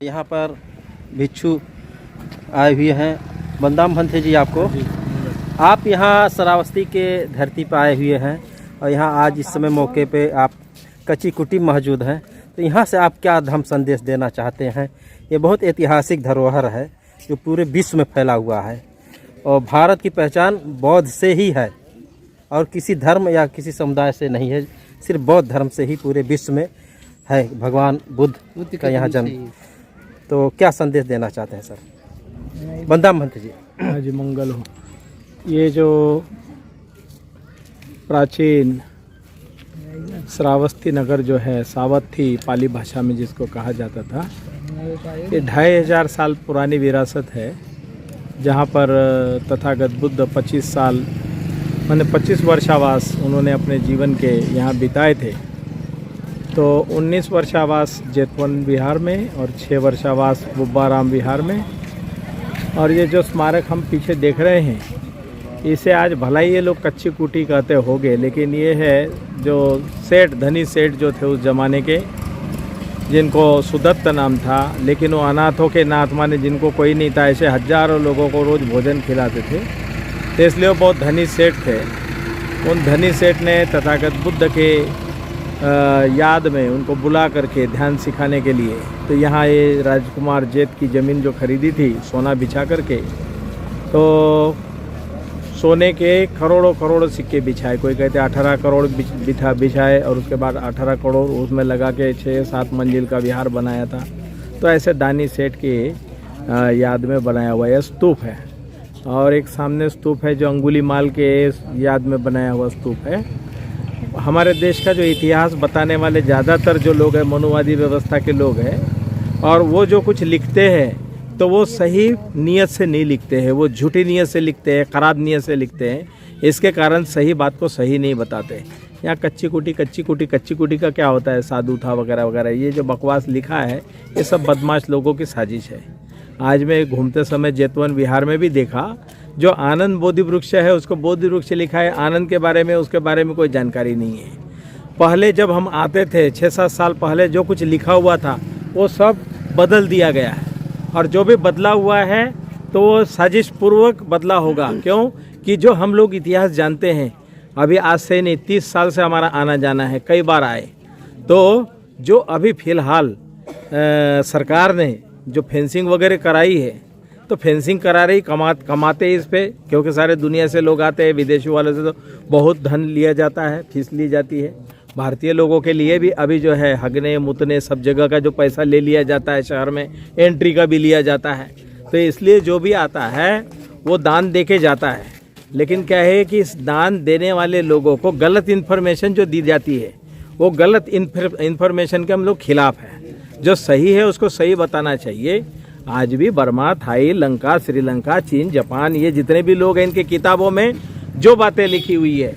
यहाँ पर भिक्षु आए हुए हैं। वंदना भंते जी आपको। आप यहाँ श्रावस्ती के धरती पर आए हुए हैं और यहाँ आज इस समय मौके पे आप कच्ची कुटी मौजूद हैं, तो यहाँ से आप क्या धर्म संदेश देना चाहते हैं? ये बहुत ऐतिहासिक धरोहर है जो पूरे विश्व में फैला हुआ है और भारत की पहचान बौद्ध से ही है और किसी धर्म या किसी समुदाय से नहीं है, सिर्फ बौद्ध धर्म से ही पूरे विश्व में है भगवान बुद्ध का यहाँ जन्म। तो क्या संदेश देना चाहते हैं सर? वंदना भंते जी। हाँ जी, मंगल हो। ये जो प्राचीन श्रावस्ती नगर जो है, सावथी पाली भाषा में जिसको कहा जाता था, ये 2500 साल पुरानी विरासत है, जहाँ पर तथागत बुद्ध 25 वर्षावास उन्होंने अपने जीवन के यहाँ बिताए थे। तो 19 वर्षावास जेतवन विहार में और 6 वर्षावास बुब्बाराम विहार में। और ये जो स्मारक हम पीछे देख रहे हैं, इसे आज भला ही ये लोग कच्ची कुटी कहते होंगे, लेकिन ये है जो सेठ, धनी सेठ जो थे उस ज़माने के, जिनको सुदत्त नाम था, लेकिन वो अनाथों के नाथ माने, जिनको कोई नहीं था, ऐसे हजारों लोगों को रोज़ भोजन खिलाते थे। तो इसलिए वो बहुत धनी सेठ थे। उन धनी सेठ ने तथागत बुद्ध के याद में उनको बुला करके ध्यान सिखाने के लिए, तो यहाँ ये राजकुमार जेत की ज़मीन जो खरीदी थी सोना बिछा करके, तो सोने के करोड़ों करोड़ सिक्के बिछाए। कोई कहते 18 करोड़ बिछाए और उसके बाद 18 करोड़ उसमें लगा के 6-7 मंजिल का विहार बनाया था। तो ऐसे दानी सेठ के याद में बनाया हुआ यह स्तूप है। और एक सामने स्तूप है जो अंगुलीमाल के याद में बनाया हुआ स्तूप है। हमारे देश का जो इतिहास बताने वाले ज़्यादातर जो लोग हैं मनुवादी व्यवस्था के लोग हैं, और वो जो कुछ लिखते हैं तो वो सही नीयत से नहीं लिखते हैं, वो झूठी नीयत से लिखते हैं, ख़राब नीयत से लिखते हैं। इसके कारण सही बात को सही नहीं बताते। यहाँ कच्ची कुटी का क्या होता है? साधु था वगैरह वगैरह, ये जो बकवास लिखा है ये सब बदमाश लोगों की साजिश है। आज मैं घूमते समय जेतवन विहार में भी देखा, जो आनंद बोधि वृक्ष है उसको बोधि वृक्ष लिखा है, आनंद के बारे में उसके बारे में कोई जानकारी नहीं है। पहले जब हम आते थे 6-7 साल पहले, जो कुछ लिखा हुआ था वो सब बदल दिया गया है, और जो भी बदला हुआ है तो वो साजिश पूर्वक बदला होगा। क्यों? कि जो हम लोग इतिहास जानते हैं, अभी आज से नहीं 30 साल से हमारा आना जाना है, कई बार आए। तो जो अभी फ़िलहाल सरकार ने जो फेंसिंग वगैरह कराई है, तो फेंसिंग करा रही, कमाते इस पे, क्योंकि सारे दुनिया से लोग आते हैं, विदेशी वालों से तो बहुत धन लिया जाता है, फीस ली जाती है। भारतीय लोगों के लिए भी अभी जो है हगने मुतने सब जगह का जो पैसा ले लिया जाता है, शहर में एंट्री का भी लिया जाता है। तो इसलिए जो भी आता है वो दान दे के जाता है। लेकिन क्या है कि इस दान देने वाले लोगों को गलत इन्फॉर्मेशन जो दी जाती है, वो गलत इन्फॉर्मेशन के हम लोग खिलाफ हैं। जो सही है उसको सही बताना चाहिए। आज भी बर्मा, थाई, लंका, श्रीलंका, चीन, जापान, ये जितने भी लोग हैं, इनके किताबों में जो बातें लिखी हुई है,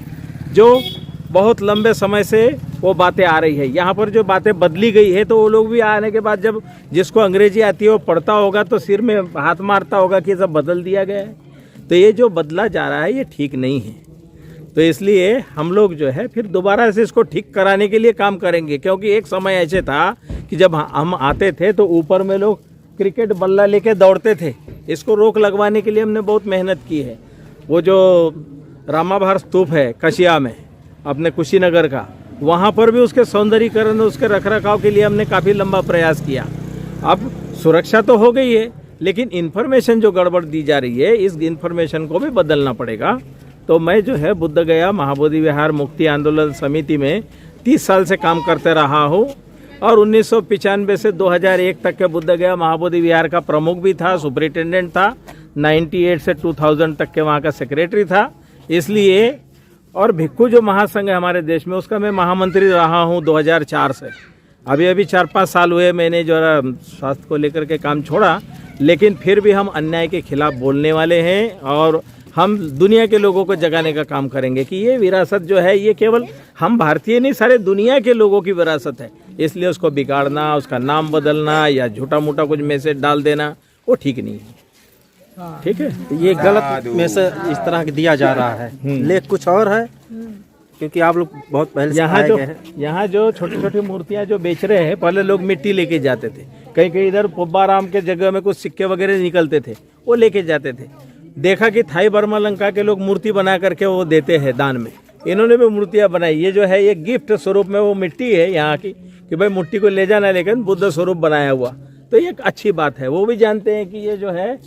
जो बहुत लंबे समय से वो बातें आ रही है, यहाँ पर जो बातें बदली गई है, तो वो लोग भी आने के बाद जब जिसको अंग्रेजी आती है वो पढ़ता होगा तो सिर में हाथ मारता होगा कि सब बदल दिया गया है। तो ये जो बदला जा रहा है ये ठीक नहीं है। तो इसलिए हम लोग जो है फिर दोबारा से इसको ठीक कराने के लिए काम करेंगे। क्योंकि एक समय ऐसे था कि जब हम आते थे तो ऊपर में लोग क्रिकेट बल्ला लेके दौड़ते थे। इसको रोक लगवाने के लिए हमने बहुत मेहनत की है। वो जो रामाभार स्तूप है कशिया में, अपने कुशीनगर का, वहाँ पर भी उसके सौंदर्यीकरण, उसके रखरखाव के लिए हमने काफ़ी लंबा प्रयास किया। अब सुरक्षा तो हो गई है, लेकिन इन्फॉर्मेशन जो गड़बड़ दी जा रही है, इस इन्फॉर्मेशन को भी बदलना पड़ेगा। तो मैं जो है बुद्ध गया महाबोधि विहार मुक्ति आंदोलन समिति में 30 साल से काम करते रहा हूँ, और 1995 से 2001 तक के बुद्ध गया महाबोधि विहार का प्रमुख भी था, सुपरिटेंडेंट था। 98 से 2000 तक के वहाँ का सेक्रेटरी था। इसलिए और भिक्खु जो महासंघ है हमारे देश में, उसका मैं महामंत्री रहा हूँ 2004 से। अभी 4-5 साल हुए मैंने जो स्वास्थ्य को लेकर के काम छोड़ा, लेकिन फिर भी हम अन्याय के खिलाफ बोलने वाले हैं, और हम दुनिया के लोगों को जगाने का काम करेंगे कि ये विरासत जो है ये केवल हम भारतीय नहीं, सारे दुनिया के लोगों की विरासत है। इसलिए उसको बिगाड़ना, उसका नाम बदलना या झूठा मूठा कुछ मैसेज डाल देना वो ठीक नहीं है। ठीक है, ये गलत मैसेज इस तरह दिया जा रहा है। लेख कुछ और है क्योंकि आप लोग बहुत पहले से यहाँ आए जो गए हैं। यहाँ जो छोटी छोटी मूर्तियाँ जो बेच रहे हैं, पहले लोग मिट्टी लेके जाते थे, कहीं कहीं इधर पुब्बाराम के जगह में कुछ सिक्के वगैरह निकलते थे, वो लेके जाते थे। देखा कि थाई बर्मा लंका के लोग मूर्ति बना करके वो देते हैं दान में, इन्होंने भी मूर्तियाँ बनाई। ये जो है ये गिफ्ट स्वरूप में वो मिट्टी है यहाँ की, कि भाई मिट्टी को ले जाना, लेकिन बुद्ध स्वरूप बनाया हुआ, तो ये एक अच्छी बात है। वो भी जानते हैं कि ये जो है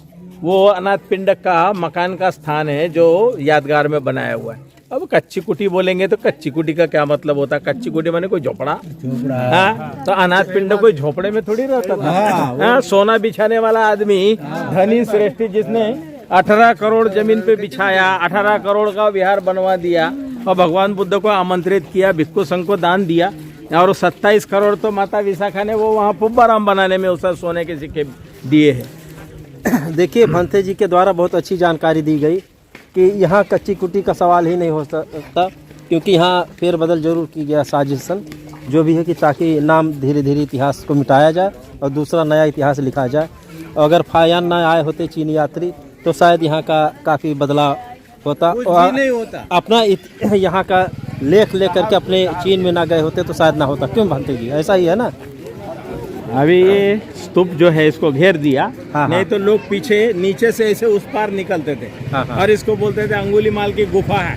वो अनाथ पिंडक का मकान का स्थान है जो यादगार में बनाया हुआ है। अब कच्ची कुटी बोलेंगे तो कच्ची कुटी का क्या मतलब होता है? कच्ची कुटी माने कोई झोपड़ा। हाँ, तो अनाथ पिंड कोई झोपड़े में थोड़ी रहता था। हाँ, सोना बिछाने वाला आदमी धनी श्रेष्ठी जिसने 18 करोड़ जमीन पे बिछाया, 18 करोड़ का विहार बनवा दिया और भगवान बुद्ध को आमंत्रित किया, भिक्षु संघ को दान दिया, और 27 करोड़ तो माता विशाखा ने वो वहाँ पुब्बाराम बनाने में उसे सोने के सिक्के दिए हैं। देखिए, भंते जी के द्वारा बहुत अच्छी जानकारी दी गई कि यहाँ कच्ची कुटी का सवाल ही नहीं हो सकता, क्योंकि यहाँ फेरबदल जरूर की गया साजिशन जो भी है, कि ताकि नाम धीरे धीरे इतिहास को मिटाया जाए और दूसरा नया इतिहास लिखा जाए। अगर फायान न आए होते चीनी यात्री तो शायद यहाँ का काफ़ी बदलाव होता, और नहीं होता। अपना यहाँ का लेख लेकर के अपने चीन में ना गए होते तो शायद ना होता। क्यों भंते जी, ऐसा ही है ना? अभी ये स्तूप जो है इसको घेर दिया, हाँ, नहीं तो लोग पीछे नीचे से ऐसे उस पार निकलते थे। हाँ, हाँ। और इसको बोलते थे अंगुलीमाल की गुफा है,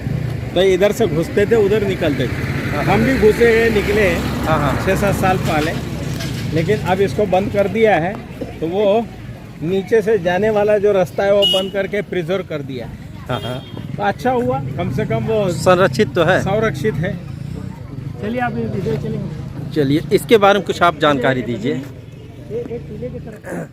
तो इधर से घुसते थे उधर निकलते थे। हम भी घुसे हैं, निकले हैं हाँ हाँ 6-7 साल पहले, लेकिन अब इसको बंद कर दिया है, तो वो नीचे से जाने वाला जो रास्ता है वो बंद करके प्रिजर्व कर दिया है। हाँ हाँ, तो अच्छा हुआ, कम से कम वो संरक्षित तो है। संरक्षित है। चलिए आप इधर चलेंगे। चलिए, इसके बारे में कुछ आप जानकारी दीजिए। एक किले की तरफ